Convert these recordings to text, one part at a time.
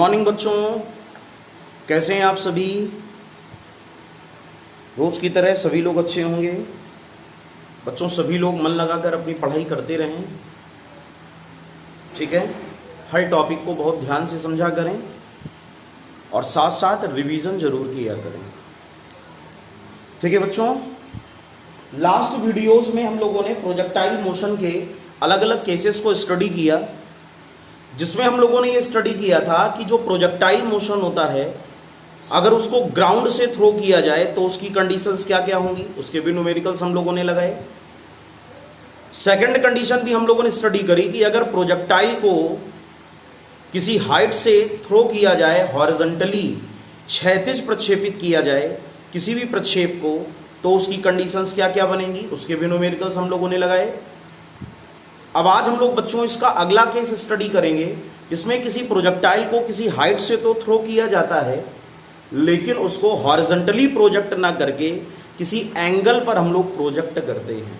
Morning बच्चों, कैसे हैं आप सभी। रोज की तरह सभी लोग अच्छे होंगे। बच्चों सभी लोग मन लगाकर अपनी पढ़ाई करते रहें, ठीक है। हर टॉपिक को बहुत ध्यान से समझा करें और साथ साथ रिवीजन जरूर किया करें, ठीक है बच्चों। लास्ट वीडियोस में हम लोगों ने प्रोजेक्टाइल मोशन के अलग अलग केसेस को स्टडी किया, जिसमें हम लोगों ने ये स्टडी किया था कि जो प्रोजेक्टाइल मोशन होता है अगर उसको ग्राउंड से थ्रो किया जाए तो उसकी कंडीशंस क्या क्या होंगी, उसके भी न्यूमेरिकल्स हम लोगों ने लगाए। सेकंड कंडीशन भी हम लोगों ने स्टडी करी कि अगर प्रोजेक्टाइल को किसी हाइट से थ्रो किया जाए, हॉरिजॉन्टली क्षैतिज प्रक्षेपित किया जाए किसी भी प्रक्षेप को, तो उसकी कंडीशंस क्या क्या बनेंगी, उसके भी न्यूमेरिकल्स हम लोगों ने लगाए। अब आज हम लोग बच्चों इसका अगला केस स्टडी करेंगे, जिसमें किसी प्रोजेक्टाइल को किसी हाइट से तो थ्रो किया जाता है, लेकिन उसको हॉरिजॉन्टली प्रोजेक्ट ना करके किसी एंगल पर हम लोग प्रोजेक्ट करते हैं,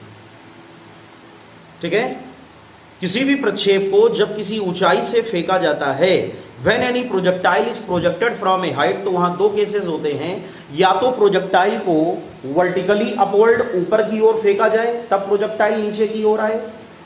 ठीक है। किसी भी प्रक्षेप को जब किसी ऊंचाई से फेंका जाता है, when any projectile is projected from A height, तो वहां दो केसेस होते हैं। या तो प्रोजेक्टाइल को वर्टिकली अपवर्ड ऊपर की ओर फेंका जाए तब प्रोजेक्टाइल नीचे की ओर आए,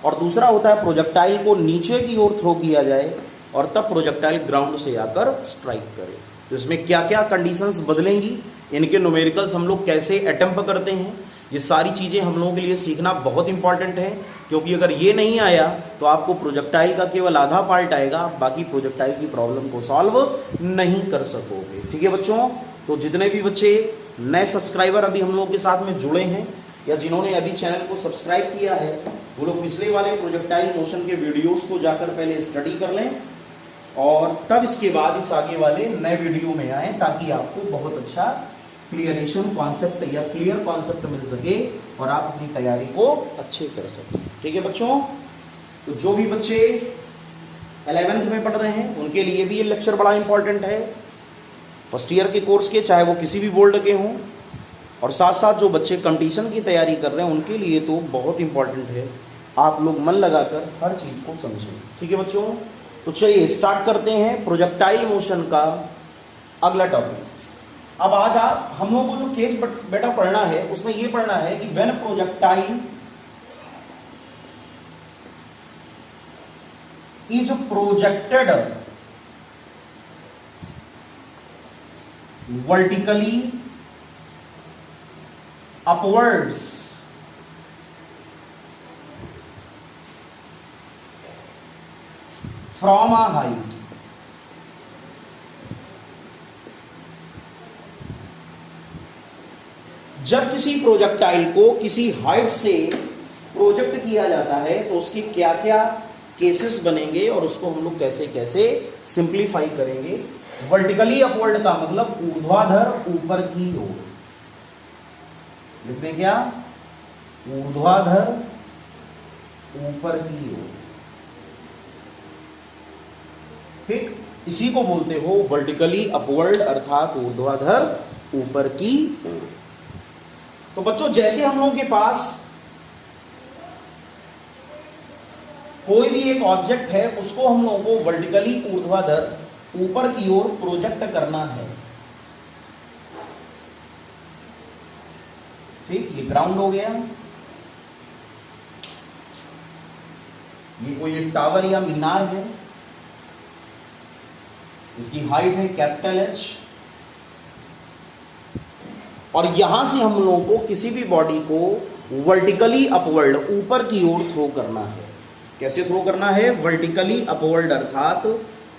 और दूसरा होता है प्रोजेक्टाइल को नीचे की ओर थ्रो किया जाए और तब प्रोजेक्टाइल ग्राउंड से आकर स्ट्राइक करे। तो इसमें क्या क्या कंडीशंस बदलेंगी, इनके न्यूमेरिकल्स हम लोग कैसे अटेम्प्ट करते हैं, ये सारी चीज़ें हम लोगों के लिए सीखना बहुत इंपॉर्टेंट है। क्योंकि अगर ये नहीं आया तो आपको प्रोजेक्टाइल का केवल आधा पार्ट आएगा, बाकी प्रोजेक्टाइल की प्रॉब्लम को सॉल्व नहीं कर सकोगे, ठीक है बच्चों। तो जितने भी बच्चे नए सब्सक्राइबर अभी हम लोगों के साथ में जुड़े हैं या जिन्होंने अभी चैनल को सब्सक्राइब किया है, वो लोग पिछले वाले प्रोजेक्टाइल मोशन के वीडियोस को जाकर पहले स्टडी कर लें और तब इसके बाद इस आगे वाले नए वीडियो में आए, ताकि आपको बहुत अच्छा क्लियरेशन कॉन्सेप्ट या क्लियर कॉन्सेप्ट मिल सके और आप अपनी तैयारी को अच्छे कर सकें, ठीक है बच्चों। तो जो भी बच्चे 11th में पढ़ रहे हैं उनके लिए भी ये लेक्चर बड़ा इंपॉर्टेंट है, फर्स्ट ईयर के कोर्स के, चाहे वो किसी भी बोर्ड के हों, और साथ साथ जो बच्चे कंपटीशन की तैयारी कर रहे हैं उनके लिए तो बहुत इंपॉर्टेंट है। आप लोग मन लगाकर हर चीज़ को समझें, ठीक है बच्चों। तो चलिए स्टार्ट करते हैं प्रोजेक्टाइल मोशन का अगला टॉपिक। अब आज हम लोगों को जो केस बेटा पढ़ना है उसमें यह पढ़ना है कि when projectile is projected vertically upwards from a height, जब किसी प्रोजेक्टाइल को किसी हाइट से प्रोजेक्ट किया जाता है तो उसके क्या क्या केसेस बनेंगे और उसको हम लोग कैसे कैसे सिंप्लीफाई करेंगे। वर्टिकली अपवर्ड का मतलब ऊर्ध्वाधर ऊपर की ओर, लिखते क्या, ऊर्ध्वाधर ऊपर की ओर, ठीक। इसी को बोलते हो वर्टिकली अपवर्ड, अर्थात ऊर्ध्वाधर ऊपर की ओर। तो बच्चों जैसे हम लोगों के पास कोई भी एक ऑब्जेक्ट है, उसको हम लोगों को वर्टिकली ऊर्ध्वाधर ऊपर की ओर प्रोजेक्ट करना है, ठीक। ये ग्राउंड हो गया, ये कोई एक टावर या मीनार है, इसकी हाइट है कैपिटल H, और यहां से हम लोगों को किसी भी बॉडी को वर्टिकली अपवर्ड ऊपर की ओर थ्रो करना है। कैसे थ्रो करना है, वर्टिकली अपवर्ड अर्थात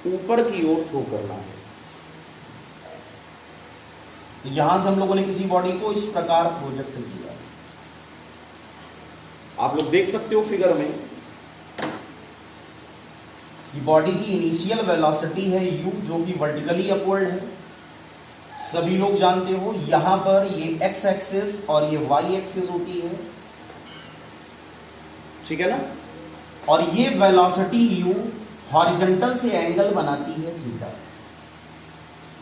ऊपर की ओर थ्रो करना है। तो यहां से हम लोगों ने किसी बॉडी को इस प्रकार प्रोजेक्ट किया, आप लोग देख सकते हो फिगर में कि बॉडी की इनिशियल वेलोसिटी है u, जो कि वर्टिकली अपवर्ड है। सभी लोग जानते हो यहां पर ये x एक्सिस और ये y एक्सिस होती है, ठीक है ना। और ये वेलोसिटी u हॉरिजॉन्टल से एंगल बनाती है थीटा।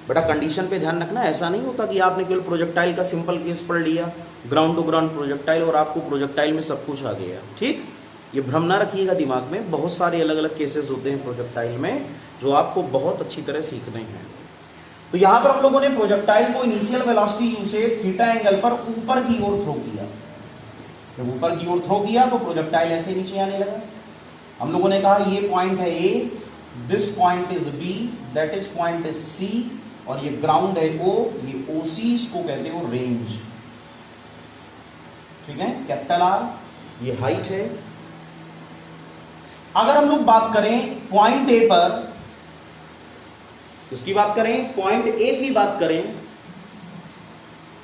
बेटा कंडीशन पे ध्यान रखना, ऐसा नहीं होता कि आपने केवल प्रोजेक्टाइल का सिंपल केस पढ़ लिया, ग्राउंड टू ग्राउंड प्रोजेक्टाइल, और आपको प्रोजेक्टाइल में सब कुछ आ गया, ठीक। ये भ्रम ना रखिएगा दिमाग में, बहुत सारे अलग अलग केसेस होते हैं प्रोजेक्टाइल में, जो आपको बहुत अच्छी तरह सीखने हैं। तो यहां पर हम लोगों ने प्रोजेक्टाइल को इनिशियल वेलोसिटी यू से थीटा एंगल पर ऊपर की ओर थ्रो किया। जब ऊपर की ओर थ्रो किया तो प्रोजेक्टाइल ऐसे नीचे आने लगा। हम लोगों ने कहा ये पॉइंट है A, this point is B, that is point is C, और ये ग्राउंड है ओ, ये ओ सी, इसको कहते हो रेंज। ठीक है, कैपिटल आर, ये हाइट है। अगर हम लोग बात करें पॉइंट ए पर, किसकी बात करें, पॉइंट ए की बात करें,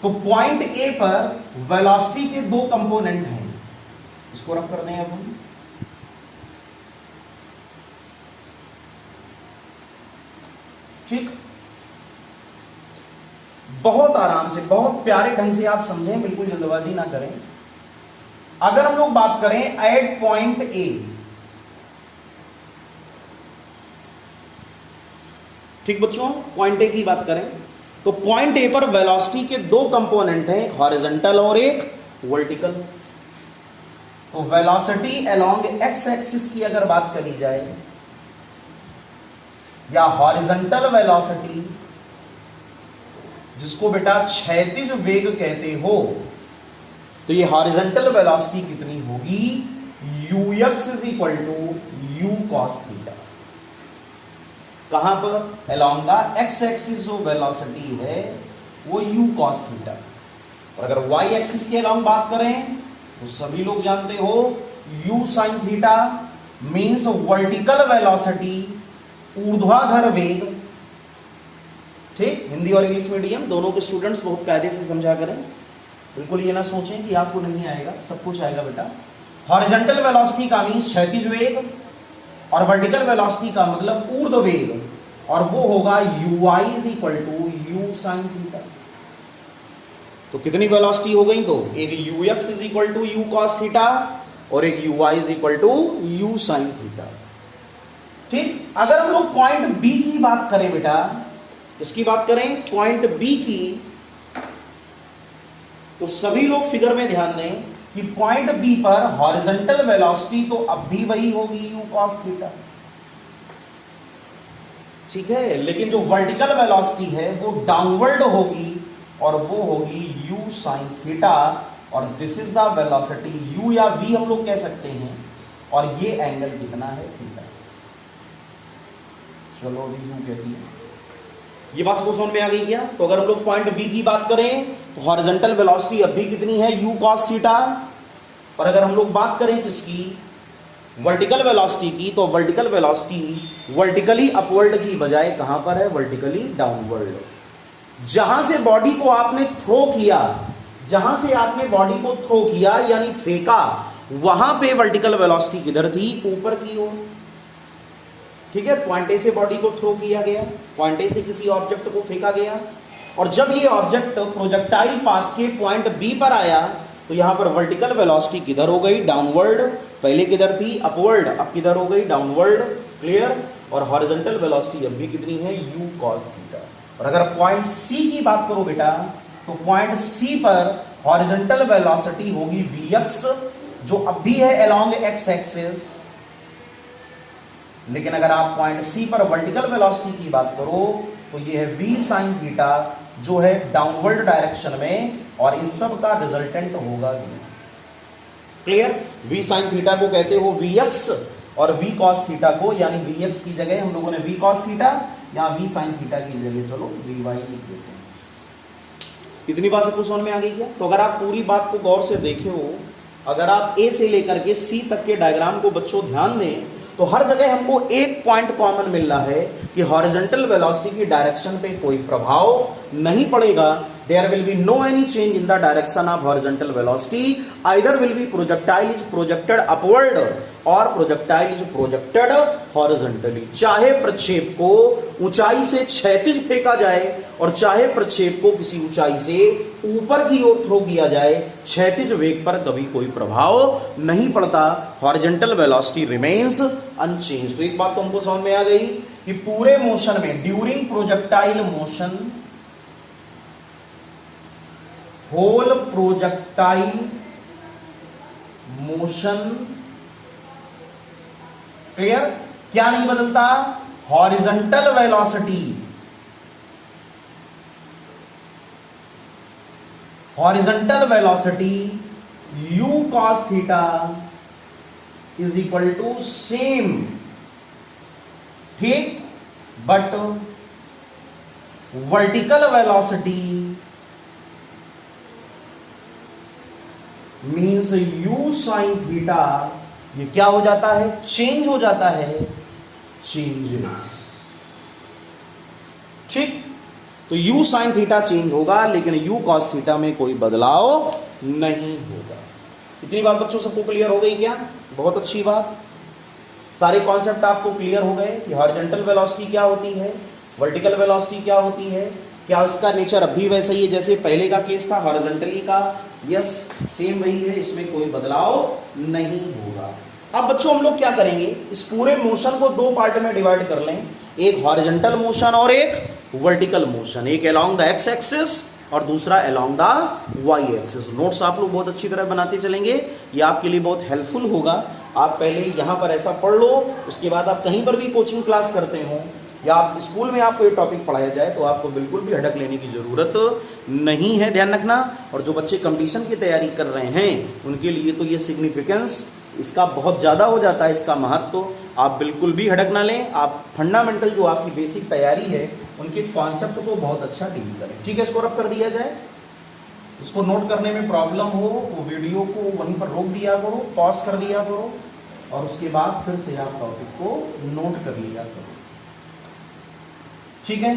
तो पॉइंट ए पर वेलोसिटी के दो कंपोनेंट हैं। इसको रख कर दें अब हम। ठीक, बहुत आराम से, बहुत प्यारे ढंग से आप समझें, बिल्कुल जल्दबाजी ना करें। अगर हम लोग बात करें एट पॉइंट ए, ठीक बच्चों, पॉइंट ए की बात करें तो पॉइंट ए पर वेलोसिटी के दो कंपोनेंट हैं, एक हॉरिजॉन्टल और एक वर्टिकल। तो वेलोसिटी अलोंग एक्स एक्सिस की अगर बात करी जाए, या हॉरिजॉन्टल वेलोसिटी, जिसको बेटा क्षैतिज वेग कहते हो, तो ये हॉरिजॉन्टल वेलोसिटी कितनी होगी, ux is equal to u cos theta. कहां पर, अलोंग द एक्स एक्सिस जो वेलोसिटी है वो u cos थीटा। और अगर y एक्सिस के अलोंग बात करें तो सभी लोग जानते हो u sin theta means vertical velocity, ऊर्ध्वाधर वेग। ठीक, हिंदी और इंग्लिश मीडियम दोनों के स्टूडेंट्स बहुत कायदे से समझा करें, बिल्कुल ये ना सोचें कि आपको नहीं आएगा, सब कुछ आएगा बेटा। हॉरिजॉन्टल वेलोसिटी का मींस क्षैतिज वेग, और वर्टिकल वेलोसिटी का मतलब ऊर्ध्व वेग, और वो होगा uy is equal to u sine theta. तो कितनी वेलोसिटी हो गई, तो एक ux is equal to u cos theta और एक uy is equal to u sine theta. ठीक, अगर हम लोग पॉइंट बी की बात करें बेटा, इसकी बात करें पॉइंट बी की, तो सभी लोग फिगर में ध्यान दें कि पॉइंट बी पर हॉरिजॉन्टल वेलोसिटी तो अब भी वही होगी u cos थीटा। ठीक है, लेकिन जो वर्टिकल वेलोसिटी है वो डाउनवर्ड होगी और वो होगी u sin थीटा, और this is the velocity u या v हम लोग कह सकते हैं, और ये एंगल कितना है, थीटा। चलो अभी u कहती है, ये बात को समझ में आ गई क्या। तो अगर हम लोग पॉइंट बी की बात करें तो हॉरिजॉन्टल वेलोसिटी अब भी कितनी है, u cos थीटा। और अगर हम लोग बात करें किसकी, वर्टिकल वेलोसिटी की, तो वर्टिकल वेलोसिटी वर्टिकली अपवर्ड की बजाय कहां पर है, वर्टिकली डाउनवर्ड। जहां से बॉडी को आपने थ्रो किया, जहां से आपने बॉडी को थ्रो किया यानी फेंका, वहां पे वर्टिकल वेलोसिटी किधर थी, ऊपर की ओर। ठीक है, पॉइंट ए से बॉडी को थ्रो किया गया, पॉइंट ए से किसी ऑब्जेक्ट को फेंका गया, और जब ये ऑब्जेक्ट प्रोजेक्टाइल पाथ के पॉइंट बी पर आया तो यहां पर वर्टिकल वेलोसिटी किधर हो गई, डाउनवर्ड। पहले किधर थी, अपवर्ड, अब किधर हो गई, डाउनवर्ड। क्लियर। और हॉरिजॉन्टल वेलोसिटी अब भी कितनी है, u cos थीटा। और अगर पॉइंट सी की बात करो बेटा, तो पॉइंट सी पर हॉरिजॉन्टल वेलोसिटी होगी vx, जो अब भी है अलोंग एक्स एक्सिस। लेकिन अगर आप पॉइंट सी पर वर्टिकल वेलोसिटी की बात करो तो ये है v sin थीटा, जो है डाउनवर्ड डायरेक्शन में, और इस सब का रिजल्टेंट होगा v। Clear. v sin theta को कहते हो vx, और v cos थीटा को, यानी vx की जगह हम लोगों ने v cos थीटा, या v sin थीटा की जगह चलो vy लिख देते हैं। इतनी बात सबको समझ में आ गई क्या। तो अगर आप पूरी बात को गौर से देखे हो, अगर आप a से लेकर के c तक के डायग्राम को बच्चों ध्यान दें, तो हर जगह हमको एक पॉइंट कॉमन मिल रहा है कि हॉरिजॉन्टल वेलोसिटी की डायरेक्शन पे कोई प्रभाव नहीं पड़ेगा। There will be no any change in the direction of horizontal velocity, either will be projectile is projected upward और प्रोजेक्टाइल इज प्रोजेक्टेड हॉरिजॉन्टली। चाहे प्रक्षेप को ऊंचाई से क्षैतिज फेंका जाए और चाहे प्रक्षेप को किसी ऊंचाई से ऊपर की ओर थ्रो किया जाए, क्षैतिज वेग पर कभी कोई प्रभाव नहीं पड़ता। Horizontal velocity remains unchange. तो एक बात तो हमको समझ में आ गई कि पूरे मोशन में, during projectile motion, whole projectile motion, clear, क्या नहीं बदलता, horizontal velocity, horizontal velocity u cos theta is equal to same, ठीक, but vertical velocity means u sin theta, ये क्या हो जाता है, चेंज हो जाता है, चेंजेस, ठीक। तो u sin थीटा चेंज होगा लेकिन u cos थीटा में कोई बदलाव नहीं होगा। इतनी बात बच्चों सबको क्लियर हो गई क्या? बहुत अच्छी बात, सारे कॉन्सेप्ट आपको क्लियर हो गए कि हॉरिजॉन्टल वेलोसिटी क्या होती है, वर्टिकल वेलोसिटी क्या होती है, क्या इसका नेचर अब भी वैसा ही है जैसे पहले का केस था हॉरिजॉन्टली का? यस, सेम वही है, इसमें कोई बदलाव नहीं होगा। अब बच्चों हम लोग क्या करेंगे, इस पूरे मोशन को दो पार्ट में डिवाइड कर लें, एक हॉरिजॉन्टल मोशन और एक वर्टिकल मोशन, एक अलोंग द एक्स एक्सिस और दूसरा along the y axis. Notes आप लोग बहुत अच्छी तरह बनाते चलेंगे, ये आपके लिए बहुत हेल्पफुल होगा। आप पहले यहाँ पर ऐसा पढ़ लो, उसके बाद आप कहीं पर भी कोचिंग क्लास करते हो या आप स्कूल में आपको ये टॉपिक पढ़ाया जाए तो आपको बिल्कुल भी हड़क लेने की जरूरत नहीं है, ध्यान रखना। और जो बच्चे कंपटीशन की तैयारी कर रहे हैं उनके लिए तो ये सिग्निफिकेंस इसका बहुत ज़्यादा हो जाता है, इसका महत्व आप बिल्कुल भी हड़क ना लें। आप फंडामेंटल जो आपकी बेसिक तैयारी है उनके कॉन्सेप्ट को बहुत अच्छा डील करें, ठीक है। इसको रफ कर दिया जाए, इसको नोट करने में प्रॉब्लम हो तो वीडियो को वहीं पर रोक दिया करो, पॉज कर दिया करो और उसके बाद फिर से आप टॉपिक को नोट कर लिया करो, ठीक है।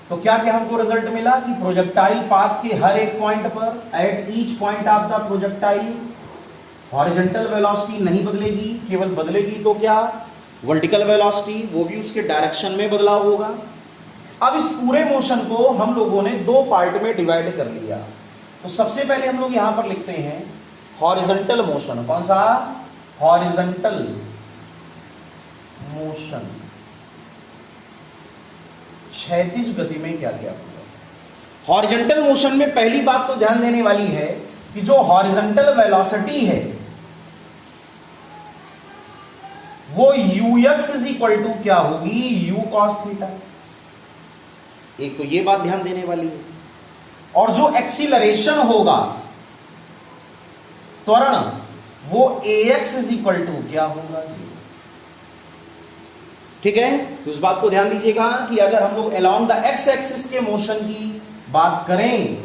तो क्या क्या हमको रिजल्ट मिला कि प्रोजेक्टाइल पाथ के हर एक पॉइंट पर, at each point of the projectile, horizontal velocity नहीं बदलेगी, केवल बदलेगी तो क्या, वर्टिकल वेलोसिटी, वो भी उसके डायरेक्शन में बदलाव होगा। अब इस पूरे मोशन को हम लोगों ने दो पार्ट में डिवाइड कर लिया। तो सबसे पहले हम लोग यहां पर लिखते हैं हॉरिजॉन्टल मोशन, कौन सा, हॉरिजॉन्टल मोशन, क्षैतिज गति में क्या क्या होगा। हॉरिजॉन्टल मोशन में पहली बात तो ध्यान देने वाली है कि जो हॉरिजॉन्टल वेलोसिटी है वो ux इज इक्वल टू क्या होगी, u cos थीटा। एक तो ये बात ध्यान देने वाली है। और जो एक्सीलरेशन होगा, त्वरण, वो ax इज इक्वल टू क्या होगा, ठीक है। तो इस बात को ध्यान दीजिएगा कि अगर हम लोग अलोंग द एक्स एक्सिस के मोशन की बात करें,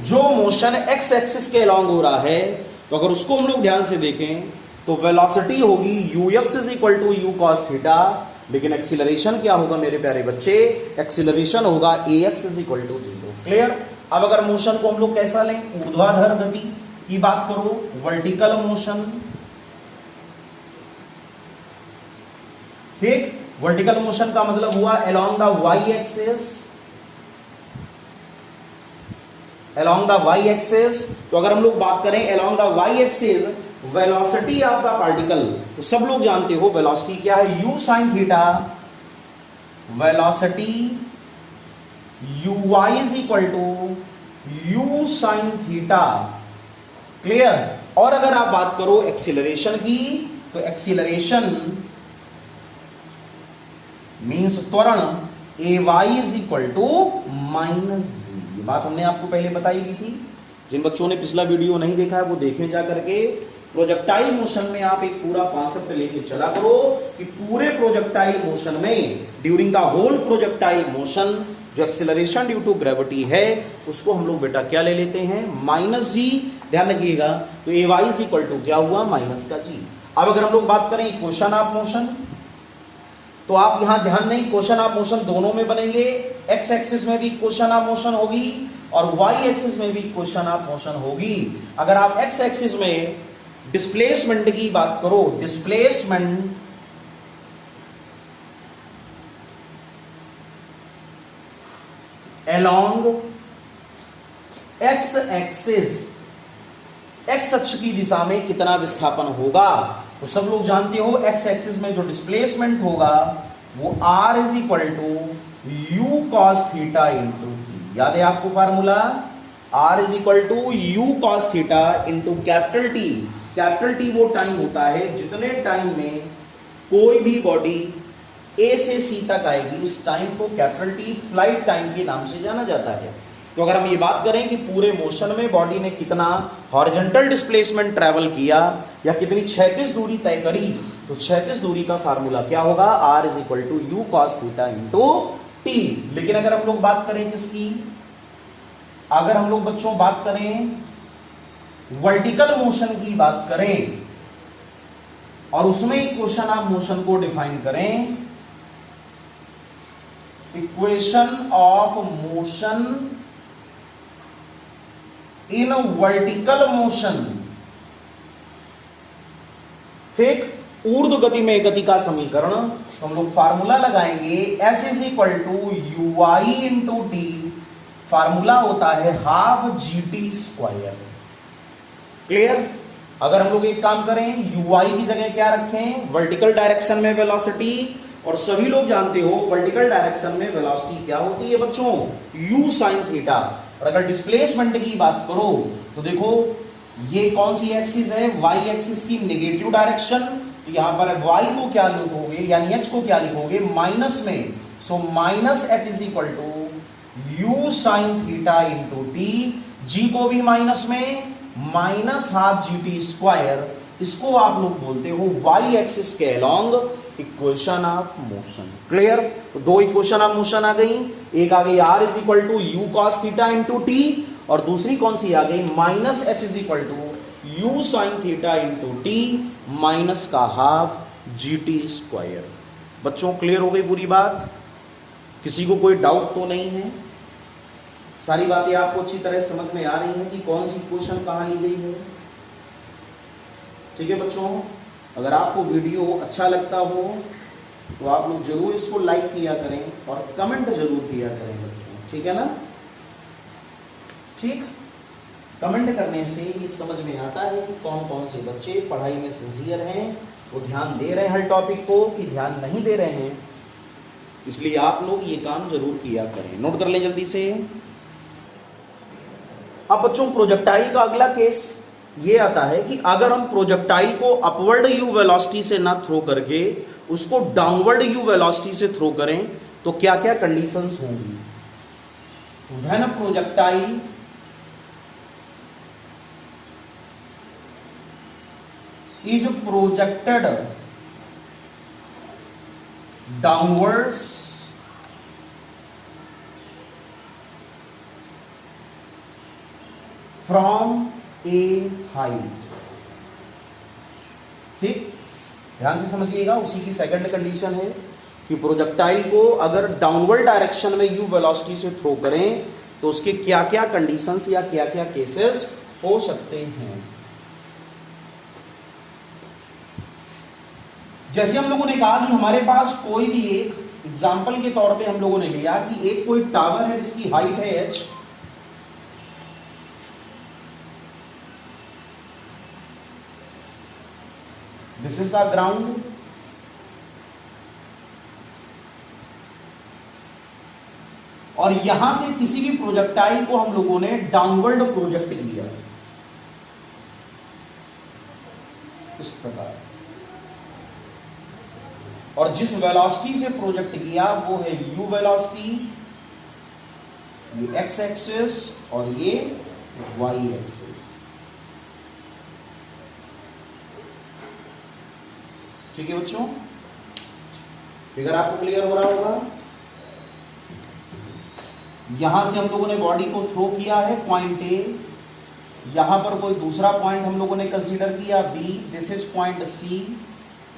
जो मोशन एक्स एक्सिस के अलोंग हो रहा है, तो अगर उसको हम लोग ध्यान से देखें तो वेलोसिटी होगी ux is equal to u cos theta, लेकिन एक्सीलरेशन क्या होगा मेरे प्यारे बच्चे, एक्सीलरेशन होगा ax is equal to 0। Clear. अब अगर मोशन को हम लोग कैसा लें, ऊर्ध्वाधर गति की बात करो, वर्टिकल मोशन, ठीक। वर्टिकल मोशन का मतलब हुआ along the y axis, along the y axis. तो अगर हम लोग बात करें along the y axis, velocity of the particle, तो सब लोग जानते हो वेलोसिटी क्या है, u sin theta, velocity uy is equal to u sin theta, clear. और अगर आप बात करो एक्सीलरेशन की, तो एक्सीलरेशन मीन्स त्वरण ay is equal to minus g. ये बात हमने आपको पहले बताई भी थी, जिन बच्चों ने पिछला वीडियो नहीं देखा है वो देखें जा करके। प्रोजेक्टाइल मोशन में आप एक पूरा कॉन्सेप्ट लेके चला करो कि पूरे प्रोजेक्टाइल मोशन में, during the whole projectile motion, जो एक्सेलरेशन ड्यू टू ग्रेविटी है उसको हम लोग बेटा क्या ले लेते हैं, माइनस जी। ध्यान रखिएगा, तो ए वाई इज इक्वल टू क्या हुआ, माइनस का जी। अब अगर हम लोग बात करें इक्वेशन ऑफ मोशन, तो आप यहां ध्यान दें, इक्वेशन ऑफ मोशन दोनों में बनेंगे, एक्स एक्सिस में भी इक्वेशन ऑफ मोशन होगी और वाई एक्सिस में भी इक्वेशन ऑफ मोशन होगी। अगर आप एक्स एक्सिस में डिस्प्लेसमेंट की बात करो, displacement along x axis, x अक्ष की दिशा में कितना विस्थापन होगा, तो सब लोग जानते हो एक्स एक्सिस में जो डिस्प्लेसमेंट होगा वो r is equal to u cos theta into t. याद है आपको formula, r is equal to u cos theta into capital T. Capital T वो टाइम होता है जितने टाइम में कोई भी बॉडी ए से सी तक आएगी उस टाइम को कैपिटल टी फ्लाइट टाइम के नाम से जाना जाता है। तो अगर हम ये बात करें कि पूरे मोशन में बॉडी ने कितना हॉरिजॉन्टल डिस्प्लेसमेंट ट्रैवल किया या कितनी क्षैतिज दूरी तय करी, तो क्षैतिज दूरी का फार्मूला क्या होगा, r is equal to u cos theta into t. लेकिन अगर हम लोग बात करें किसकी, अगर हम लोग बच्चों बात करें वर्टिकल मोशन की बात करें और उसमें इक्वेशन ऑफ मोशन को डिफाइन करें, equation of motion in vertical motion, ठीक, ऊर्ध्व गति में गति का समीकरण, तो हम लोग फार्मूला लगाएंगे h is equal to u i into t, formula होता है half g t square. Clear. अगर हम लोग एक काम करें, यू आई की जगह क्या रखें, वर्टिकल डायरेक्शन में वेलोसिटी, और सभी लोग जानते हो वर्टिकल डायरेक्शन में वेलोसिटी क्या होती है बच्चों, u sin थीटा। और अगर डिस्प्लेसमेंट की बात करो तो देखो ये कौन सी एक्सिस है, y एक्सिस की नेगेटिव डायरेक्शन, तो यहां पर y को क्या लिखोगे यानी h को क्या लिखोगे माइनस में, so minus h is equal to u sin theta into t, g को भी माइनस में, minus half g t square, इसको आप लोग बोलते हो y एक्सिस के along equation of motion. Clear. तो दो इक्वेशन ऑफ मोशन आ गई, एक आ गई r is equal to u cos theta into t, और दूसरी कौन सी आ गई, minus h is equal to u sine theta into t minus का हाफ जी टी स्क्वायर। बच्चों क्लियर हो गई पूरी बात, किसी को कोई डाउट तो नहीं है, सारी बातें आपको अच्छी तरह समझ में आ रही हैं कि कौन सी इक्वेशन कहां ली गई है। ठीक है बच्चों, अगर आपको वीडियो अच्छा लगता हो तो आप लोग जरूर इसको लाइक किया करें और कमेंट जरूर किया करें बच्चों, ठीक है ना। ठीक, कमेंट करने से ये समझ में आता है कि कौन कौन से बच्चे पढ़ाई में सिंसियर हैं, वो ध्यान दे रहे हैं हर टॉपिक को कि ध्यान नहीं दे रहे हैं। इसलिए आप लोग ये काम जरूर किया करें, नोट कर लें जल्दी से। अब बच्चों प्रोजेक्टाइल का अगला केस ये आता है कि अगर हम प्रोजेक्टाइल को अपवर्ड यू वेलोसिटी से ना थ्रो करके उसको डाउनवर्ड यू वेलोसिटी से थ्रो करें तो क्या क्या कंडीशंस होंगी। When projectile is projected downwards from A height. ठीक, ध्यान से समझिएगा, उसी की सेकंड कंडीशन है कि प्रोजेक्टाइल को अगर डाउनवर्ड डायरेक्शन में यू वेलोसिटी से थ्रो करें तो उसके क्या क्या कंडीशंस या क्या क्या केसेस हो सकते हैं। जैसे हम लोगों ने कहा कि हमारे पास कोई भी एक एग्जाम्पल के तौर पे हम लोगों ने लिया कि एक कोई टावर है जिसकी हाइट है h, this is the ground, और यहां से किसी भी प्रोजेक्टाइल को हम लोगों ने डाउनवर्ड प्रोजेक्ट किया इस प्रकार, और जिस वेलोसिटी से प्रोजेक्ट किया वो है u वेलोसिटी, ये x एक्सिस और ये y एक्सिस। ठीक है बच्चों, फिगर आपको क्लियर हो रहा होगा। यहां से हम लोगों ने बॉडी को थ्रो किया है पॉइंट ए, यहां पर कोई दूसरा पॉइंट हम लोगों ने कंसीडर किया B, this is point C,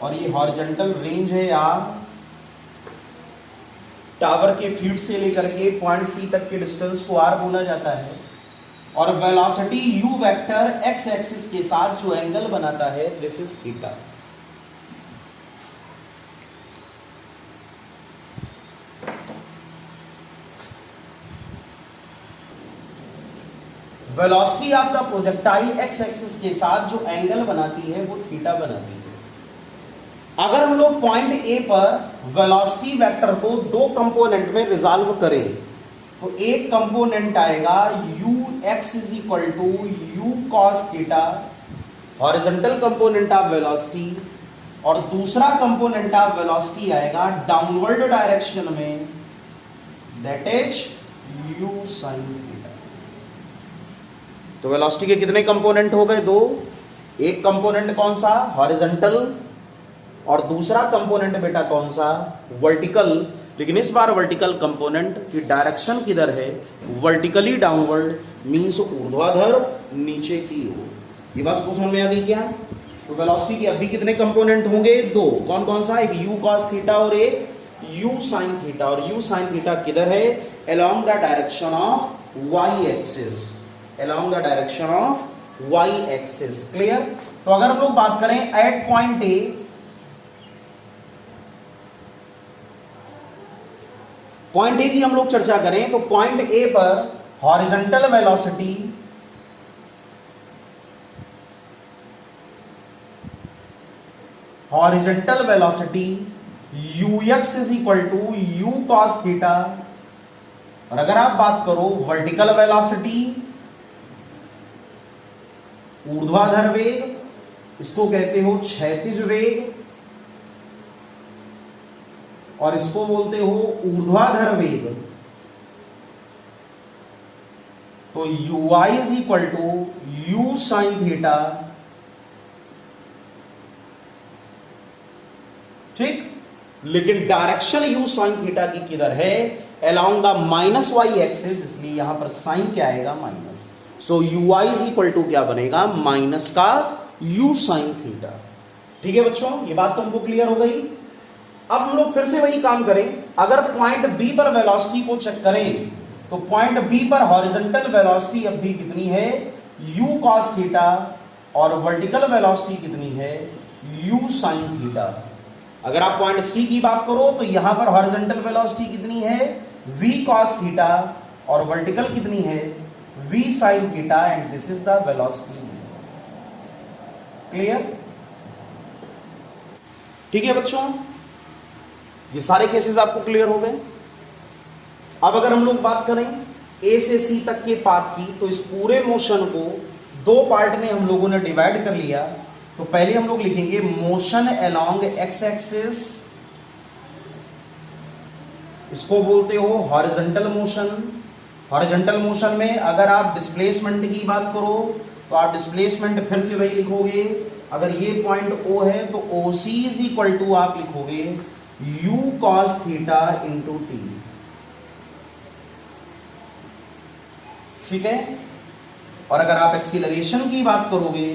और ये हॉरिजॉन्टल रेंज है आर, टावर के फीट से लेकर के पॉइंट सी तक के डिस्टेंस को आर बोला जाता है, और velocity you vector x axis के साथ जो एंगल बनाता है this is theta. Velocity of the projectile x axis के साथ जो एंगल बनाती है वो थीटा बनाती है। अगर हम लोग पॉइंट ए पर वेलोसिटी वेक्टर को दो कंपोनेंट में रिजॉल्व करें तो एक कंपोनेंट आएगा u x is equal to u cos theta, horizontal component of velocity, और दूसरा कंपोनेंट ऑफ वेलोसिटी आएगा डाउनवर्ड डायरेक्शन में, that is u sin theta. तो वेलोसिटी के कितने कंपोनेंट हो गए? दो। एक कंपोनेंट कौन सा? हॉरिजॉन्टल, और दूसरा कंपोनेंट बेटा कौन सा? वर्टिकल। लेकिन इस बार वर्टिकल कंपोनेंट की डायरेक्शन किधर है? वर्टिकली डाउनवर्ड, मींस ऊर्ध्वाधर नीचे की ओर। ये बस क्वेश्चन में आ गई क्या? तो वेलोसिटी के अभी कितने कंपोनेंट होंगे? दो। कौन कौन सा? एक u cos थीटा और एक u sin थीटा। और u sin थीटा किधर है? along the direction of y axis, along the direction of y axis. Clear? तो अगर हम लोग बात करें at point A, point A की हम लोग चर्चा करें तो पॉइंट ए पर horizontal velocity ux is equal to u cos theta. और अगर आप बात करो वर्टिकल वेलोसिटी, ऊर्ध्वाधर वेग, इसको कहते हो क्षैतिज वेग, और इसको बोलते हो ऊर्ध्वाधर वेग। तो ui is equal to u sin theta. ठीक, लेकिन डायरेक्शन u sin थीटा की किधर है? along the minus y axis, इसलिए यहां पर साइन क्या आएगा? Minus. So ui is equal to क्या बनेगा? माइनस का u sin थीटा। ठीक है बच्चों, ये बात तो हमको क्लियर हो गई। अब हम लोग फिर से वही काम करें। अगर पॉइंट बी पर वेलोसिटी को चेक करें तो पॉइंट बी पर हॉरिजॉन्टल वेलोसिटी अब भी कितनी है? u cos थीटा, और वर्टिकल वेलोसिटी कितनी है? u sin theta. अगर आप पॉइंट सी की बात करो तो यहां पर हॉरिजॉन्टल वेलोसिटी कितनी है? v cos थीटा, और वर्टिकल कितनी है? v sin theta, and this is the velocity. Clear? ठीक है बच्चों, ये सारे केसेस आपको क्लियर हो गए। अब अगर हम लोग बात करें ए से सी तक के पाथ की, तो इस पूरे मोशन को दो पार्ट में हम लोगों ने डिवाइड कर लिया। तो पहले हम लोग लिखेंगे मोशन अलोंग एक्स एक्सिस, इसको बोलते हो हॉरिजॉन्टल मोशन। हॉरिजॉन्टल मोशन में अगर आप डिस्प्लेसमेंट की बात करो तो आप डिस्प्लेसमेंट फिर से वही लिखोगे। अगर ये पॉइंट O है तो OC इज इक्वल टू आप लिखोगे u cos theta into T. ठीक है, और अगर आप एक्सीलरेशन की बात करोगे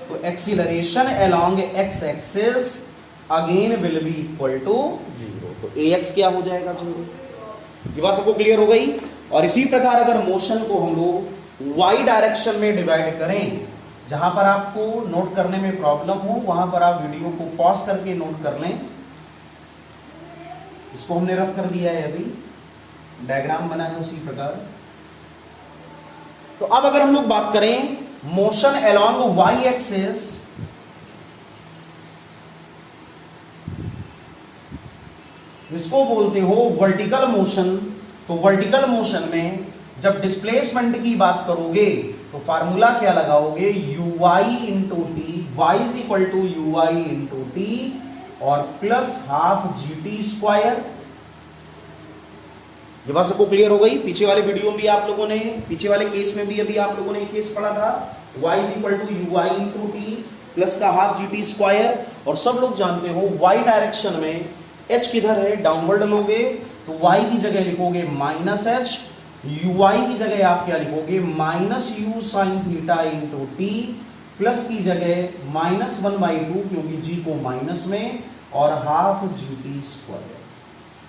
तो acceleration along x axis again will be equal to 0। तो ax क्या हो जाएगा? 0। ये बात सबको क्लियर हो गई। और इसी प्रकार अगर मोशन को हम लोग y डायरेक्शन में डिवाइड करें, जहां पर आपको नोट करने में प्रॉब्लम हो वहां पर आप वीडियो को पॉज करके नोट कर लें। इसको हमने रफ कर दिया है, अभी डायग्राम बना है उसी प्रकार। तो अब अगर हम लोग बात करें मोशन अलोंग y एक्सिस, इसको बोलते हो वर्टिकल मोशन। तो वर्टिकल मोशन में जब डिस्प्लेसमेंट की बात करोगे तो फार्मूला क्या लगाओगे? ui into t, y is equal to ui into t, और प्लस हाफ GT स्क्वायर। ये बात सबको क्लियर हो गई। पीछे वाले वीडियो में भी आप लोगों ने, पीछे वाले केस में भी अभी आप लोगों ने एक केस पढ़ा था, y is equal to ui into t plus का हाफ GT स्क्वायर। और सब लोग जानते हो y डायरेक्शन में h किधर है? डाउनवर्ड लोगे तो y की जगह लिखोगे माइनस h, ui की जगह आप क्या लिखोगे? Minus u sin theta into t, plus की जगह माइनस 1/2 क्योंकि g को माइनस में, और हाफ GT स्क्वायर।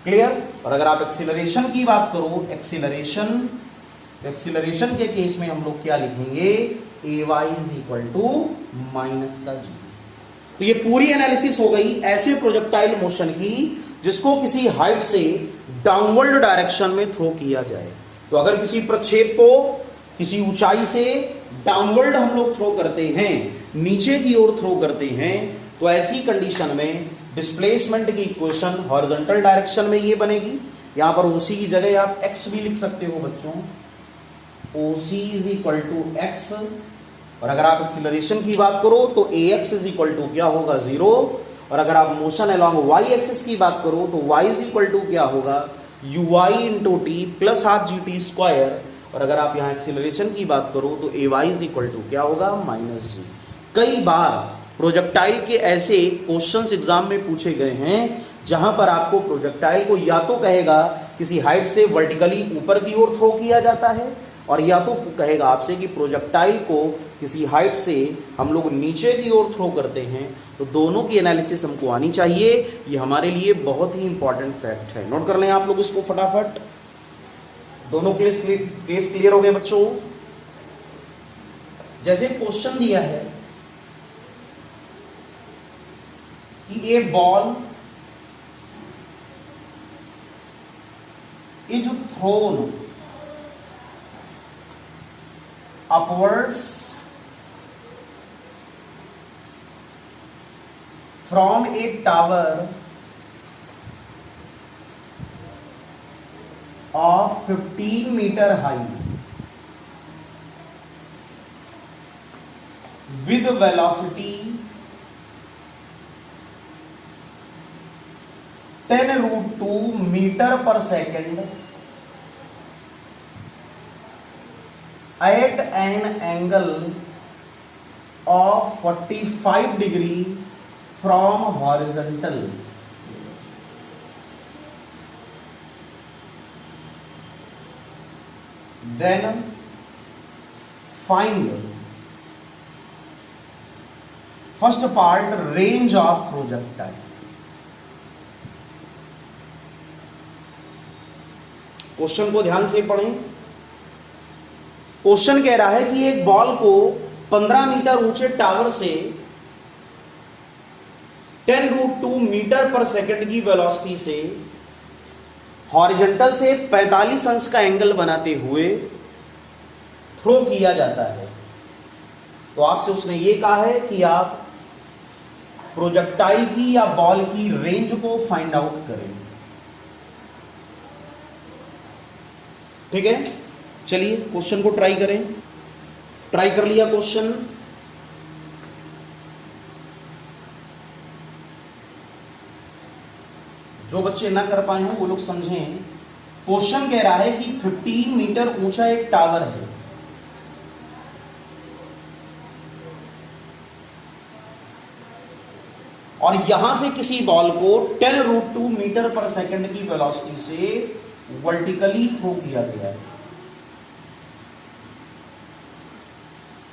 क्लियर? और अगर आप एक्सीलरेशन की बात करो, एक्सीलरेशन, तो एक्सीलरेशन के केस में हम लोग क्या लिखेंगे? ay is equal to minus का g। तो ये पूरी एनालिसिस हो गई ऐसे प्रोजेक्टाइल मोशन की जिसको किसी हाइट से डाउनवर्ड डायरेक्शन में थ्रो किया जाए। तो अगर किसी प्रक्षेप को किसी ऊंचाई से डाउनवर्ड हम लोग थ्रो करते हैं, नीचे की ओर थ्रो करते हैं, तो ऐसी कंडीशन में डिस्प्लेसमेंट की इक्वेशन हॉरिजॉन्टल डायरेक्शन में ये बनेगी। यहां पर OC की जगह आप x भी लिख सकते हो बच्चों, OC is equal to x। और अगर आप एक्सीलरेशन की बात करो तो ax इज इक्वल टू क्या होगा? 0। और अगर आप मोशन अलॉन्ग वाई एक्सिस की बात करो तो y इज इक्वल टू क्या होगा, ui into t plus half g t square, और अगर आप यहाँ एक्सीलरेशन की बात करो तो ay इज इक्वल टू क्या होगा, माइनस जी। कई बार प्रोजेक्टाइल के ऐसे क्वेश्चंस एग्जाम में पूछे गए हैं जहां पर आपको प्रोजेक्टाइल को या तो कहेगा किसी हाइट से वर्टिकली ऊपर की ओर थ्रो किया जाता है, और या तो कहेगा आपसे कि प्रोजेक्टाइल को किसी हाइट से हम लोग नीचे की ओर थ्रो करते हैं। तो दोनों की एनालिसिस हमको आनी चाहिए, ये हमारे लिए बहुत ही इंपॉर्टेंट फैक्ट है। नोट कर लें आप लोग इसको फटाफट। दोनों केस क्लियर हो गए बच्चों। जैसे क्वेश्चन दिया है कि a ball is thrown upwards from a tower of 15 meter high with velocity 10√2 meter per second at an angle of 45 degree from horizontal. Then find first part, range of projectile. Question को ध्यान से पढ़ें। Question कह रहा है कि एक ball को 15 मीटर ऊंचे टावर से 10√2 मीटर पर सेकंड की वेलोसिटी से हॉरिजॉन्टल से 45 अंश का एंगल बनाते हुए थ्रो किया जाता है। तो आपसे उसने ये कहा है कि आप प्रोजेक्टाइल की या बॉल की रेंज को फाइंड आउट करें। ठीक है, चलिए क्वेश्चन को ट्राई करें। ट्राई कर लिया क्वेश्चन। जो बच्चे ना कर पाए हैं वो लोग समझें। क्वेश्चन कह रहा है कि 15 मीटर ऊंचा एक टावर है, और यहां से किसी बॉल को 10√2 मीटर पर सेकंड की वेलोसिटी से वर्टिकली थ्रो किया गया है।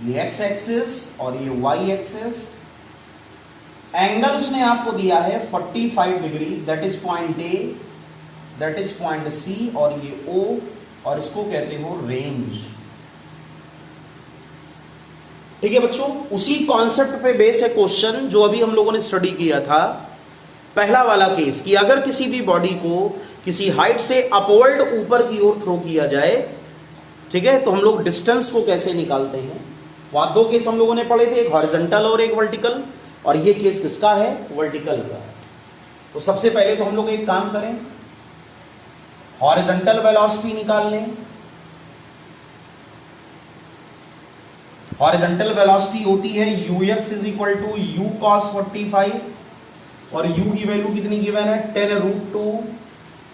ये एक्स एक्सिस और ये वाई एक्सिस। एंगल उसने आपको दिया है 45 degree, that is point A, that is point C, और ये ओ, और इसको कहते हो रेंज। ठीक है बच्चों, उसी कॉन्सेप्ट पे बेस है क्वेश्चन जो अभी हम लोगों ने स्टडी किया था। पहला वाला केस कि अगर किसी भी बॉडी को किसी हाइट से अपवर्ड ऊपर की ओर थ्रो किया जाए, ठीक है, तो हम लोग डिस्टेंस को कैसे निकालते हैं। वहां दो केस हम लोगों ने पढ़े थे, एक हॉरिजॉन्टल और एक वर्टिकल, और ये केस किसका है, वर्टिकल का। तो सबसे पहले तो हम लोग एक काम करें, हॉरिजॉन्टल वेलोसिटी निकाल लें। हॉरिजॉन्टल वेलोसिटी होती है ux is equal to u cos 45, और u की वैल्यू कितनी गिवन है, 10√2,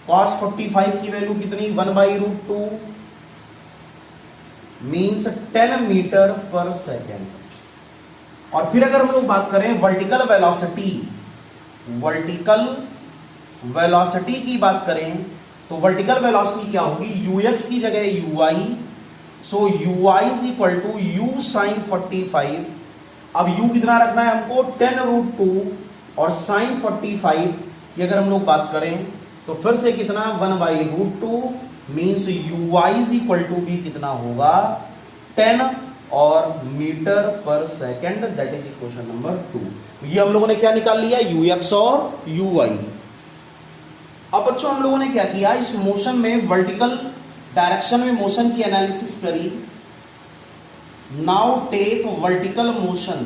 cos 45 की वैल्यू कितनी, 1/√2, मीन्स 10 मीटर पर सेकेंड। और फिर अगर हम लोग बात करें वर्टिकल वेलोसिटी की बात करें, तो वर्टिकल वेलोसिटी क्या होगी, ux की जगह ui, so ui is equal to u sin 45। अब u कितना रखना है हमको, 10√2, और sin 45 की अगर हम लोग बात करें तो फिर से कितना, 1/√2, means ui is equal to भी कितना होगा, 10 और मीटर पर second, that is equation number 2। ये हम लोगों ने क्या निकाल लिया, ux और ui। अब बच्चों हम लोगों ने क्या किया, इस मोशन में वर्टिकल डायरेक्शन में मोशन की एनालिसिस करी। नाउ टेक वर्टिकल मोशन,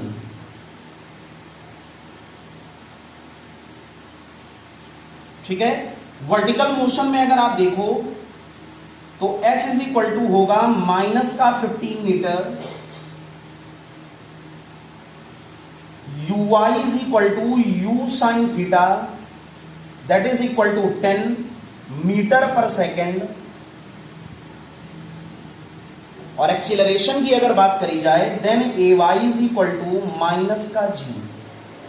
ठीक है। वर्टिकल मोशन में अगर आप देखो तो h इज इक्वल टू होगा माइनस का 15 metre ui is equal to u sine theta that is equal to 10 metre पर सेकेंड, और एक्सीलरेशन की अगर बात करी जाए then a y is equal to minus का जी,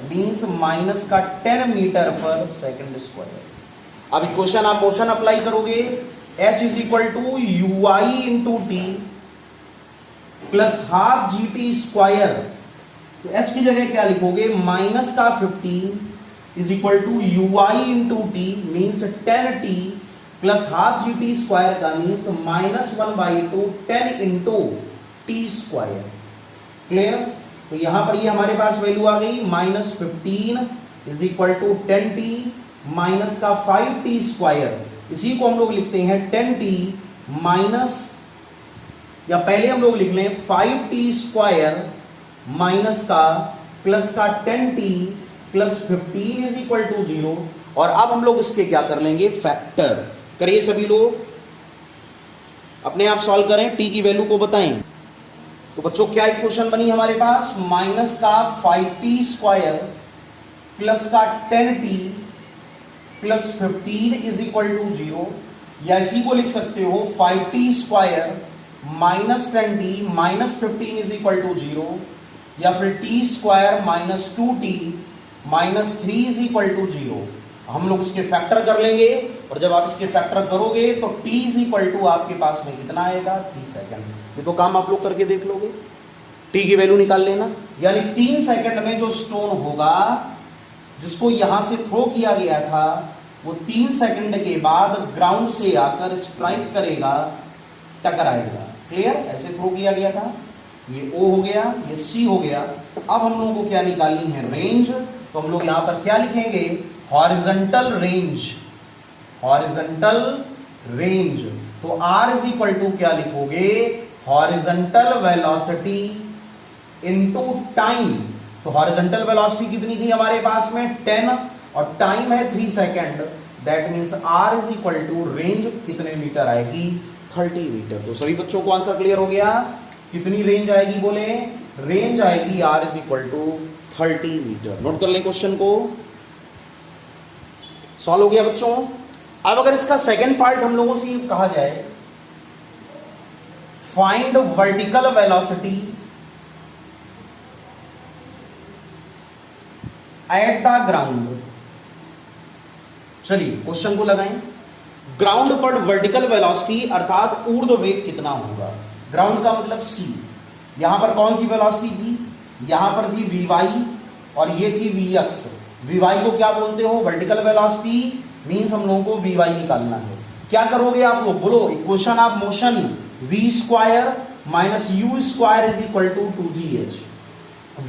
मीन्स माइनस का 10 मीटर पर सेकेंड स्क्वायर। अब इक्वेशन आप मोशन अप्लाई करोगे, h is equal to u i into t plus half g t square, तो h की जगह क्या लिखोगे, माइनस का 15 is equal to u i into t means 10t plus half g t square का मीन्स -1/2 10 into t square. Clear? तो यहां पर ये हमारे पास वैल्यू आ गई -15 is equal to 10t minus का 5t स्क्वायर, इसी को हम लोग लिखते हैं 10t माइनस, या पहले हम लोग लिख लें 5t स्क्वायर माइनस का प्लस का 10t plus 15 is equal to 0। और अब हम लोग इसके क्या कर लेंगे, फैक्टर करिए। सभी लोग अपने आप सॉल्व करें, t की वैल्यू को बताएं। तो बच्चों क्या इक्वेशन बनी हमारे पास, माइनस का 5t स्क्वायर प्लस का 10t plus 15 is equal to 0, या इसी को लिख सकते हो 5t square minus 10t minus 15 is equal to 0, या फिर t square minus 2t minus 3 is equal to 0। हम लोग इसके फैक्टर कर लेंगे, और जब आप इसके फैक्टर करोगे तो t इज इक्वल टू आपके पास में कितना आएगा, 3 सेकंड। ये तो काम आप लोग करके देख लोगे, t की वैल्यू निकाल लेना। यानी 3 सेकंड में जो स्टोन होगा जिसको यहां से थ्रो किया गया था, वो 3 सेकंड के बाद ग्राउंड से आकर स्ट्राइक करेगा, टकराएगा। क्लियर? ऐसे थ्रो किया गया था, ये O हो गया, ये C हो गया। अब हम लोगों को क्या निकालनी है, रेंज। तो हम लोग यहां पर क्या लिखेंगे, हॉरिजॉन्टल रेंज, हॉरिजॉन्टल रेंज। तो R इज इक्वल टू क्या लिखोगे, हॉरिजॉन्टल वेलोसिटी इनटू टाइम। तो हॉरिजॉन्टल वेलोसिटी कितनी थी हमारे पास में, 10, और टाइम है 3 second, that means R is equal to range कितने मीटर आएगी, 30 मीटर। तो सभी बच्चों को आंसर क्लियर हो गया, कितनी रेंज आएगी, बोले रेंज आएगी R is equal to 30 metre. Note कर लें क्वेश्चन को, सॉल्व हो गया बच्चों। अब अगर इसका सेकंड पार्ट हम लोगों से कहा जाए, find vertical velocity at the ground. चलिए क्वेश्चन को लगाएं, ग्राउंड पर वर्टिकल वेलोसिटी अर्थात ऊर्ध्व वेग कितना होगा। ग्राउंड का मतलब C, यहां पर कौन सी वेलोसिटी थी, यहां पर थी Vy और ये थी Vx। Vy को क्या बोलते हो, वर्टिकल वेलोसिटी, मींस हम लोगों को Vy निकालना है। क्या करोगे आप लोग, बोलो equation of motion v square minus u square is equal to 2gh।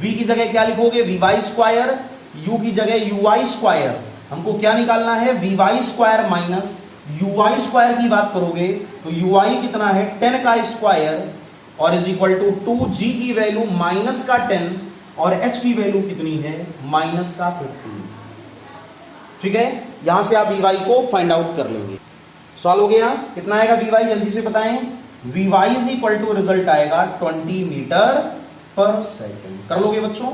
v की जगह क्या लिखोगे, Vy स्क्वायर, u की जगह Uy स्क्वायर। हमको क्या निकालना है, Vy square minus Uy square की बात करोगे तो Uy कितना है, 10 का स्क्वायर और इज इक्वल टू 2g की वैल्यू माइनस का 10 और h की वैल्यू कितनी है, माइनस का 15। ठीक है, यहां से आप Vy को फाइंड आउट कर लेंगे। सॉल्व हो गया, कितना आएगा Vy, जल्दी से बताएं। Vy is equal to result आएगा 20 मीटर पर सेकेंड। कर लोगे बच्चों।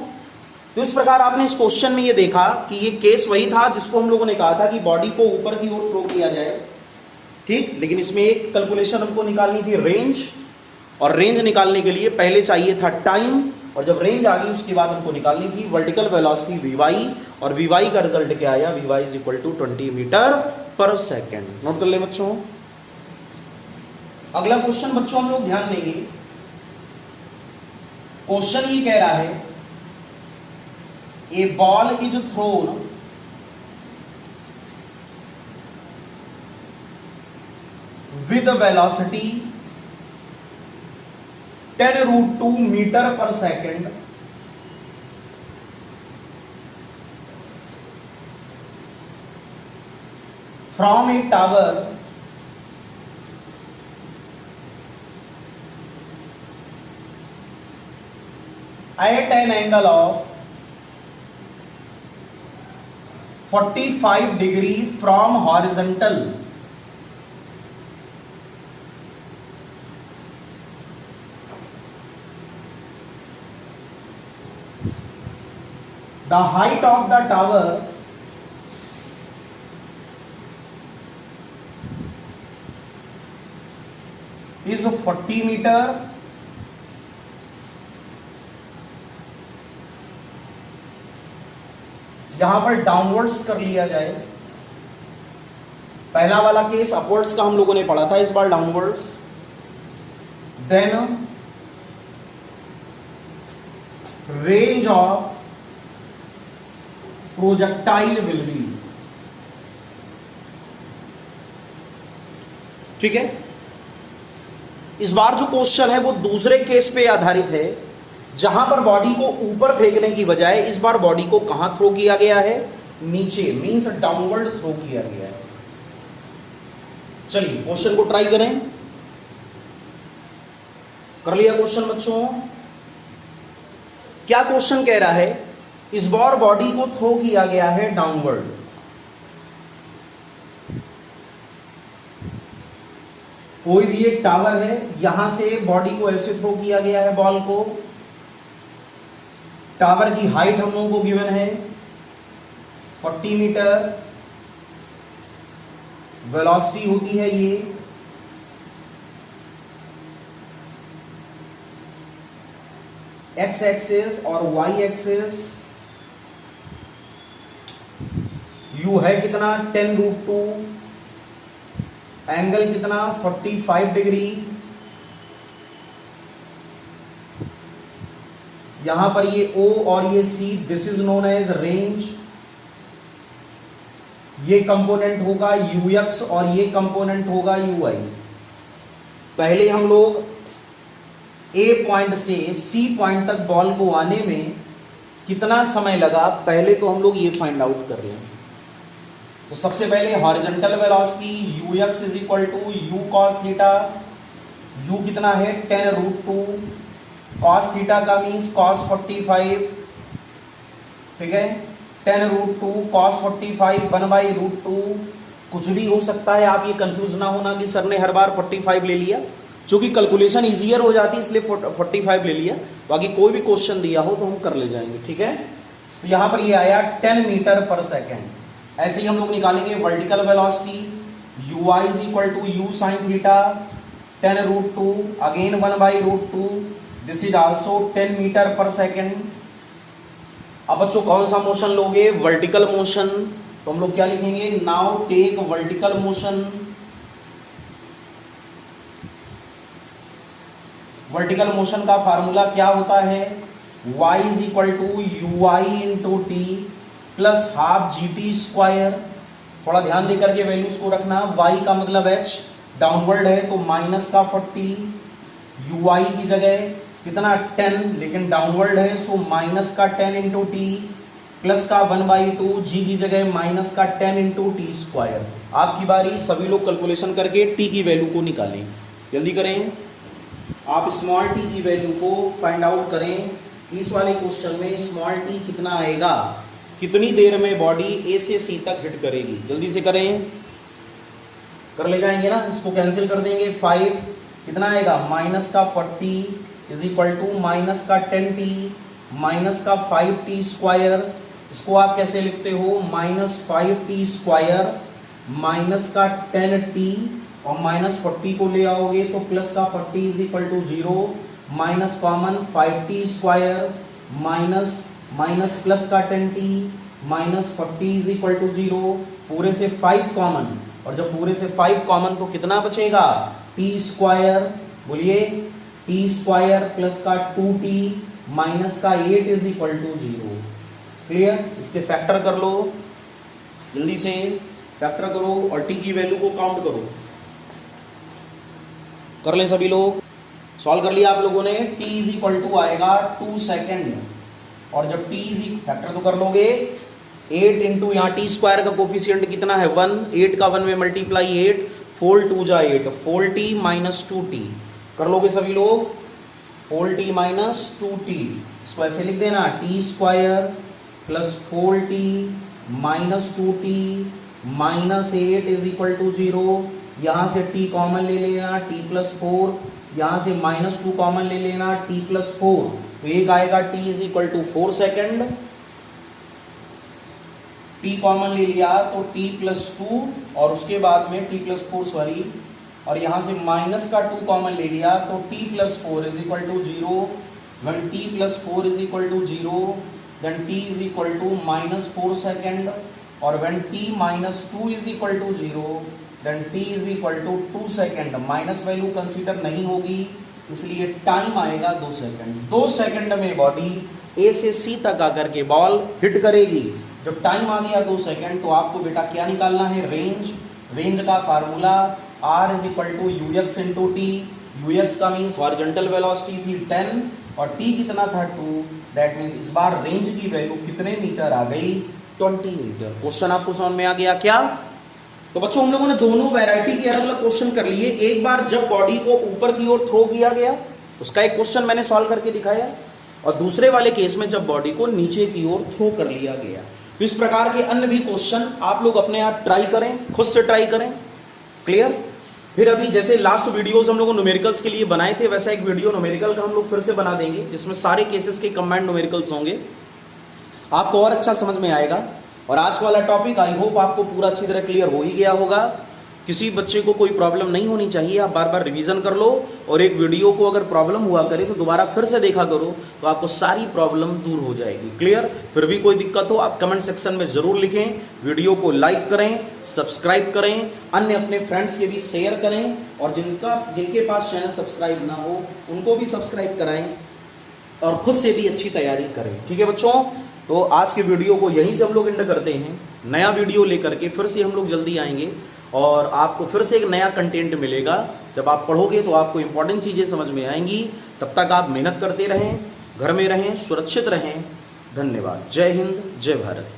तो इस प्रकार आपने इस क्वेश्चन में ये देखा कि ये केस वही था जिसको हम लोगों ने कहा था कि बॉडी को ऊपर की ओर थ्रो किया जाए, ठीक। लेकिन इसमें एक कैलकुलेशन हमको निकालनी थी, रेंज, और रेंज निकालने के लिए पहले चाहिए था टाइम, और जब रेंज आ गई उसके बाद हमको निकालनी थी वर्टिकल वेलोसिटी Vy, और Vy का रिजल्ट क्या आया, Vy is equal to 20 metre पर सेकेंड। नोट कर ले बच्चों। अगला क्वेश्चन बच्चों हम लोग ध्यान देंगे। क्वेश्चन ये कह रहा है, a ball is thrown with velocity 10√2 metre पर second from a tower at an angle of 45 degree from horizontal the height of the tower is 40 metre यहां पर डाउनवर्ड्स कर लिया जाए। पहला वाला केस अपवर्ड्स का हम लोगों ने पढ़ा था, इस बार downwards. Then range of projectile will be, ठीक है। इस बार जो क्वेश्चन है वो दूसरे केस पे आधारित है, जहां पर बॉडी को ऊपर फेंकने की बजाय इस बार बॉडी को कहां थ्रो किया गया है, नीचे, मींस डाउनवर्ड थ्रो किया गया है। चलिए क्वेश्चन को ट्राई करें। कर लिया क्वेश्चन बच्चों? क्या क्वेश्चन कह रहा है? इस बार बॉडी को थ्रो किया गया है डाउनवर्ड। कोई भी एक टावर है, यहां से बॉडी को ऐसे थ्रो किया गया है बॉल को। टावर की हाइट हम लोगों को गिवन है 40 मीटर, वेलोसिटी होती है ये एक्स एक्सिस और वाई एक्सिस। यू है कितना 10√2, एंगल कितना 45 डिग्री। यहां पर ये O और ये C, this is known as range. ये कंपोनेंट होगा UX और ये कंपोनेंट होगा UI। पहले हम लोग A पॉइंट से C पॉइंट तक बॉल को आने में कितना समय लगा, पहले तो हम लोग ये फाइंड आउट कर लें। तो सबसे पहले horizontal velocity UX is equal to U cos theta. U कितना है 10√2, cos थीटा का मीन्स cos 45, ठीक है। 10√2 cos 45 1/√2। कुछ भी हो सकता है, आप ये कंफ्यूज ना होना कि सर ने हर बार 45 ले लिया, क्योंकि कैलकुलेशन इजियर हो जाती है इसलिए 45 ले लिया। बाकी कोई भी क्वेश्चन दिया हो तो हम कर ले जाएंगे, ठीक है। तो यहां पर ये आया 10 मीटर पर सेकेंड। ऐसे ही हम लोग निकालेंगे vertical velocity UI is equal to U sin theta 10√2 again 1/√2, this is also 10 metre पर सेकेंड। अब बच्चों कौन सा मोशन लोगे? Vertical motion. तो हम लोग क्या लिखेंगे? Now take vertical motion. Vertical motion का फार्मूला क्या होता है? y is equal to UI into t plus half GT square. थोड़ा ध्यान देकर के वैल्यूज को रखना। y का मतलब h, डाउनवर्ड है तो माइनस का 40, UI की जगह कितना 10, लेकिन डाउनवर्ड है सो माइनस का 10 इंटू टी प्लस का 1/2, जी की जगह माइनस का 10 इंटू टी स्क्वायर। आपकी बारी, सभी लोग कैलकुलेशन करके टी की वैल्यू को निकालें। जल्दी करें, आप स्मॉल टी की वैल्यू को फाइंड आउट करें। इस वाले क्वेश्चन में स्मॉल टी कितना आएगा, कितनी देर में बॉडी ए से सी तक हिट करेगी। जल्दी से करें, कर ले जाएंगे ना, इसको कैंसिल कर देंगे। 5 कितना आएगा माइनस का 40 इज इक्वल टू माइनस का 10t माइनस का 5t स्क्वायर। इसको आप कैसे लिखते हो? माइनस 5t स्क्वायर माइनस का 10t और माइनस 40 को ले आओगे तो प्लस का 40 is equal to 0, minus common 5t square minus minus plus का 10t minus 40 is equal to 0, पूरे से 5 कॉमन, और जब पूरे से 5 कॉमन तो कितना बचेगा? t square. बोलिए, t स्क्वायर प्लस का 2t माइनस का 8 इज इक्वल टू 0। क्लियर? इसके फैक्टर कर लो, जल्दी से फैक्टर करो और t की वैल्यू को काउंट करो। कर ले सभी लोग, सॉल्व कर लिया आप लोगों ने। t इज इक्वल टू आएगा 2 सेकेंड, और जब t इज फैक्टर तो कर लोगे 8 इंटू यहाँ टी स्क्वायर का कोफिशियंट कितना है 1, 8 का 1 में मल्टीप्लाई 8, 4 2 जा 8, 4t माइनस 2t। कर लोगे सभी लोग? 4t माइनस 2t, इसको ऐसे लिख देना, t square plus 4t minus 2t minus 8 is equal to 0। यहाँ से t कॉमन ले लेना, t प्लस 4, यहाँ से माइनस 2 कॉमन ले लेना, t प्लस 4, तो एक आएगा t is equal to 4 second. t common ले लिया तो t प्लस 2 और उसके बाद में t प्लस 4 सॉरी, और यहाँ से माइनस का 2 कॉमन ले लिया तो t plus 4 is equal to 0, when t plus 4 is equal to 0 then t is equal to minus 4 second, और when t माइनस 2 is equal to 0 then t is equal to 2 second. Minus value consider नहीं होगी, इसलिए time आएगा 2 second. 2 second में body A से C तक आकर के बॉल हिट करेगी। जब टाइम आ गया 2 सेकेंड तो आपको बेटा क्या निकालना है, रेंज। रेंज का formula r is equal to u x into t. U x का मीन्स हॉरिजॉन्टल वेलोसिटी थी 10 और t कितना था 2, दैट मीन्स इस बार रेंज की वैल्यू कितने मीटर आ गई, 20 मीटर। क्वेश्चन आपको समझ में आ गया क्या? तो बच्चों हम लोगों ने दोनों वैरायटी के अलग अलग क्वेश्चन कर लिए। एक बार जब बॉडी को ऊपर की ओर थ्रो किया गया उसका एक क्वेश्चन मैंने सॉल्व करके दिखाया, और दूसरे वाले केस में जब बॉडी को नीचे की ओर थ्रो कर लिया गया। तो इस प्रकार के अन्य भी क्वेश्चन आप लोग अपने आप ट्राई करें, खुद से ट्राई करें। क्लियर? फिर अभी जैसे लास्ट वीडियोस हम लोग न्यूमेरिकल्स के लिए बनाए थे, वैसा एक वीडियो न्यूमेरिकल का हम लोग फिर से बना देंगे जिसमें सारे केसेस के कंबाइंड न्यूमेरिकल्स होंगे, आपको और अच्छा समझ में आएगा। और आज का वाला टॉपिक आई होप आपको पूरा अच्छी तरह क्लियर हो ही गया होगा। किसी बच्चे को कोई प्रॉब्लम नहीं होनी चाहिए, आप बार बार रिवीजन कर लो, और एक वीडियो को अगर प्रॉब्लम हुआ करे तो दोबारा फिर से देखा करो, तो आपको सारी प्रॉब्लम दूर हो जाएगी। क्लियर? फिर भी कोई दिक्कत हो आप कमेंट सेक्शन में जरूर लिखें। वीडियो को लाइक करें, सब्सक्राइब करें, अन्य अपने फ्रेंड्स के भी शेयर करें, और जिनके पास चैनल सब्सक्राइब ना हो उनको भी सब्सक्राइब कराएं, और खुद से भी अच्छी तैयारी करें। ठीक है बच्चों? तो आज के वीडियो को यहीं से हम लोग एंड करते हैं। नया वीडियो लेकर के फिर से हम लोग जल्दी आएंगे, और आपको फिर से एक नया कंटेंट मिलेगा। जब आप पढ़ोगे तो आपको इंपॉर्टेंट चीज़ें समझ में आएंगी। तब तक आप मेहनत करते रहें, घर में रहें, सुरक्षित रहें। धन्यवाद। जय हिंद, जय भारत।